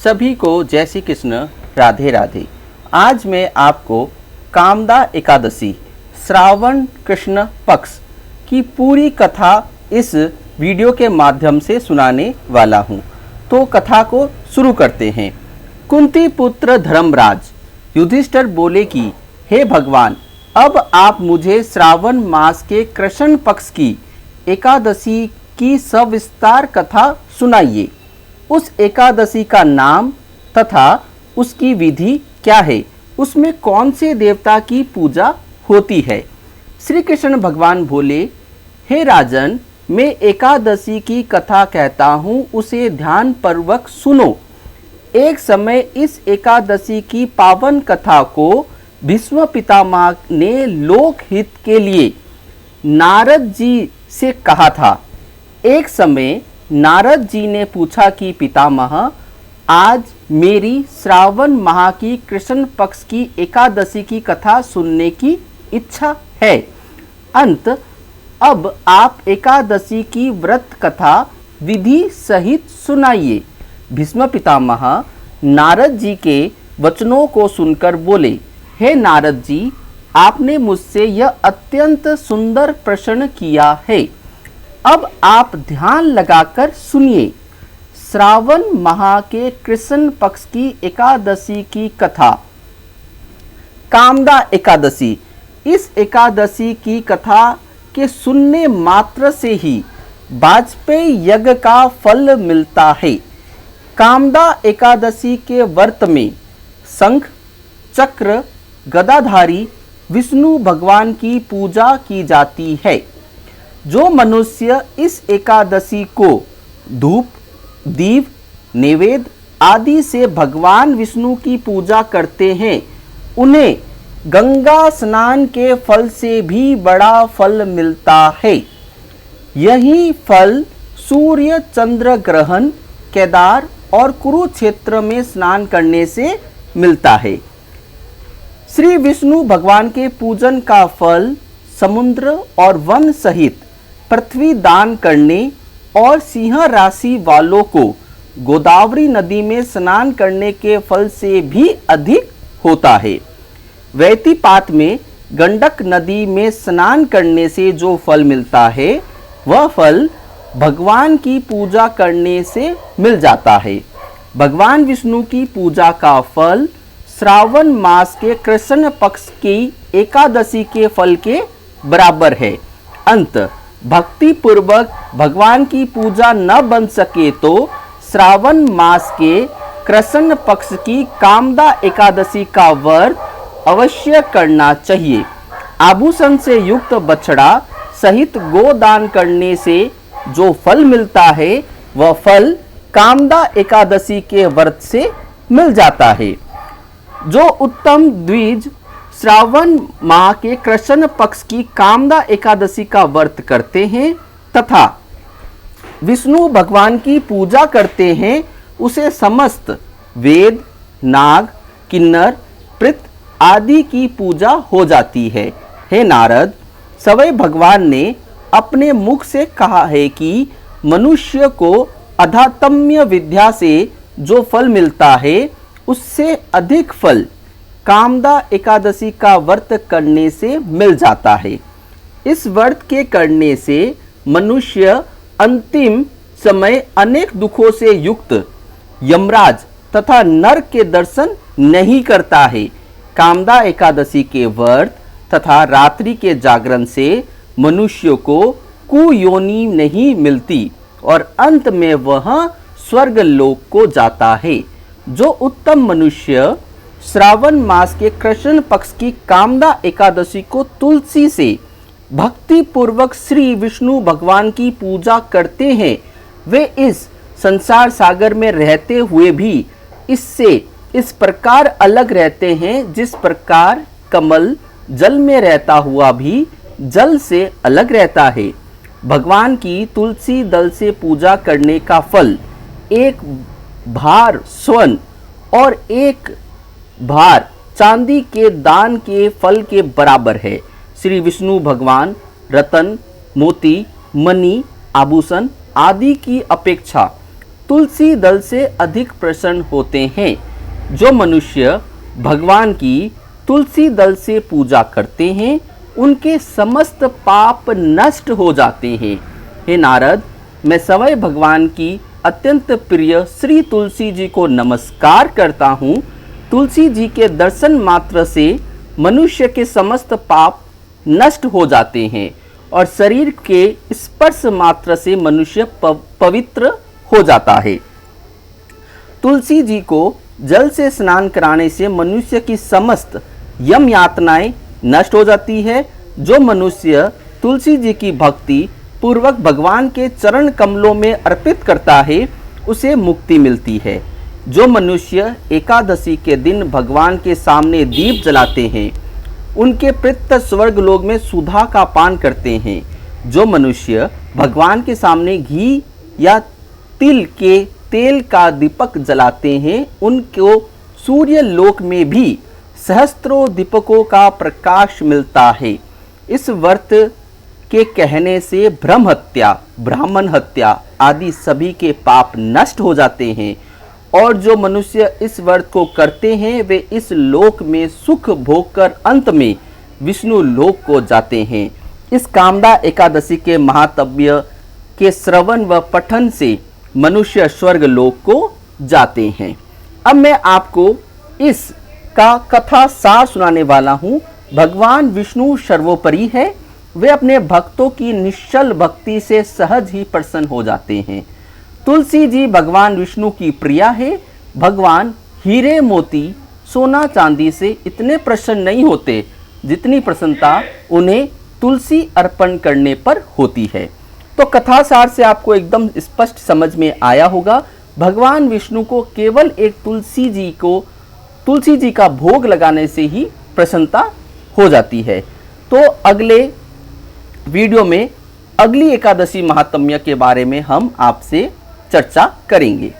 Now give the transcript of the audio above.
सभी को जय श्री कृष्ण, राधे राधे। आज मैं आपको कामदा एकादशी श्रावण कृष्ण पक्ष की पूरी कथा इस वीडियो के माध्यम से सुनाने वाला हूँ। तो कथा को शुरू करते हैं। कुंती पुत्र धर्मराज युधिष्ठिर बोले कि हे भगवान, अब आप मुझे श्रावण मास के कृष्ण पक्ष की एकादशी की सविस्तार कथा सुनाइए। उस एकादशी का नाम तथा उसकी विधि क्या है, उसमें कौन से देवता की पूजा होती है। श्री कृष्ण भगवान बोले, हे राजन, मैं एकादशी की कथा कहता हूँ, उसे ध्यान पूर्वक सुनो। एक समय इस एकादशी की पावन कथा को भीष्म पितामह ने लोकहित के लिए नारद जी से कहा था। एक समय नारद जी ने पूछा कि पितामह, आज मेरी श्रावण माह की कृष्ण पक्ष की एकादशी की कथा सुनने की इच्छा है। अब आप एकादशी की व्रत कथा विधि सहित सुनाइए। भीष्म पितामह नारद जी के वचनों को सुनकर बोले, हे नारद जी, आपने मुझसे यह अत्यंत सुंदर प्रश्न किया है। अब आप ध्यान लगाकर सुनिए। श्रावण माह के कृष्ण पक्ष की एकादशी की कथा। कामदा एकादशी। इस एकादशी की कथा के सुनने मात्र से ही वाजपेयी यज्ञ का फल मिलता है। कामदा एकादशी के व्रत में शंख, चक्र, गदाधारी विष्णु भगवान की पूजा की जाती है। जो मनुष्य इस एकादशी को धूप, दीप, नैवेद्य आदि से भगवान विष्णु की पूजा करते हैं, उन्हें गंगा स्नान के फल से भी बड़ा फल मिलता है। यही फल सूर्य चंद्र ग्रहण, केदार और कुरुक्षेत्र में स्नान करने से मिलता है। श्री विष्णु भगवान के पूजन का फल समुद्र और वन सहित पृथ्वी दान करने और सिंह राशि वालों को गोदावरी नदी में स्नान करने के फल से भी अधिक होता है। वैतिपात में गंडक नदी में स्नान करने से जो फल मिलता है, वह फल भगवान की पूजा करने से मिल जाता है। भगवान विष्णु की पूजा का फल श्रावण मास के कृष्ण पक्ष की एकादशी के फल के बराबर है। भक्ति पूर्वक भगवान की पूजा न बन सके तो श्रावण मास के कृष्ण पक्ष की कामदा एकादशी का व्रत अवश्य करना चाहिए। आभूषण से युक्त बछड़ा सहित गोदान करने से जो फल मिलता है, वह फल कामदा एकादशी के व्रत से मिल जाता है। जो उत्तम द्विज श्रावण माह के कृष्ण पक्ष की कामदा एकादशी का व्रत करते हैं तथा विष्णु भगवान की पूजा करते हैं, उसे समस्त वेद, नाग, किन्नर, प्रेत आदि की पूजा हो जाती है। हे नारद, स्वयं भगवान ने अपने मुख से कहा है कि मनुष्य को अध्यात्म विद्या से जो फल मिलता है, उससे अधिक फल कामदा एकादशी का व्रत करने से मिल जाता है। इस व्रत के करने से मनुष्य अंतिम समय अनेक दुखों से युक्त यमराज तथा नरक के दर्शन नहीं करता है। कामदा एकादशी के व्रत तथा रात्रि के जागरण से मनुष्य को कुयोनि नहीं मिलती और अंत में वह स्वर्ग लोक को जाता है। जो उत्तम मनुष्य श्रावण मास के कृष्ण पक्ष की कामदा एकादशी को तुलसी से भक्ति पूर्वक श्री विष्णु भगवान की पूजा करते हैं, वे इस संसार सागर में रहते हुए भी इससे इस प्रकार अलग रहते हैं, जिस प्रकार कमल जल में रहता हुआ भी जल से अलग रहता है। भगवान की तुलसी दल से पूजा करने का फल एक भार स्वर्ण और एक भार चांदी के दान के फल के बराबर है। श्री विष्णु भगवान रतन, मोती, मणि, आभूषण आदि की अपेक्षा तुलसी दल से अधिक प्रसन्न होते हैं। जो मनुष्य भगवान की तुलसी दल से पूजा करते हैं उनके समस्त पाप नष्ट हो जाते हैं। हे नारद, मैं सवय भगवान की अत्यंत प्रिय श्री तुलसी जी को नमस्कार करता हूँ। तुलसी जी के दर्शन मात्र से मनुष्य के समस्त पाप नष्ट हो जाते हैं और शरीर के स्पर्श मात्र से मनुष्य पवित्र हो जाता है। तुलसी जी को जल से स्नान कराने से मनुष्य की समस्त यम यातनाएं नष्ट हो जाती है। जो मनुष्य तुलसी जी की भक्ति पूर्वक भगवान के चरण कमलों में अर्पित करता है उसे मुक्ति मिलती है। जो मनुष्य एकादशी के दिन भगवान के सामने दीप जलाते हैं उनके पितृ स्वर्ग लोक में सुधा का पान करते हैं। जो मनुष्य भगवान के सामने घी या तिल के तेल का दीपक जलाते हैं उनको सूर्य लोक में भी सहस्त्रों दीपकों का प्रकाश मिलता है। इस व्रत के कहने से ब्रह्म हत्या, ब्राह्मण हत्या आदि सभी के पाप नष्ट हो जाते हैं और जो मनुष्य इस व्रत को करते हैं वे इस लोक में सुख भोग कर अंत में विष्णु लोक को जाते हैं। इस कामदा एकादशी के महात्म्य के श्रवण व पठन से मनुष्य स्वर्ग लोक को जाते हैं। अब मैं आपको इसका कथा सार सुनाने वाला हूँ। भगवान विष्णु सर्वोपरि है। वे अपने भक्तों की निश्चल भक्ति से सहज ही प्रसन्न हो जाते हैं। तुलसी जी भगवान विष्णु की प्रिया है। भगवान हीरे मोती सोना चांदी से इतने प्रसन्न नहीं होते जितनी प्रसन्नता उन्हें तुलसी अर्पण करने पर होती है। तो कथा सार से आपको एकदम स्पष्ट समझ में आया होगा। भगवान विष्णु को केवल एक तुलसी जी का भोग लगाने से ही प्रसन्नता हो जाती है। तो अगले वीडियो में अगली एकादशी महात्म्य के बारे में हम आपसे चर्चा करेंगे।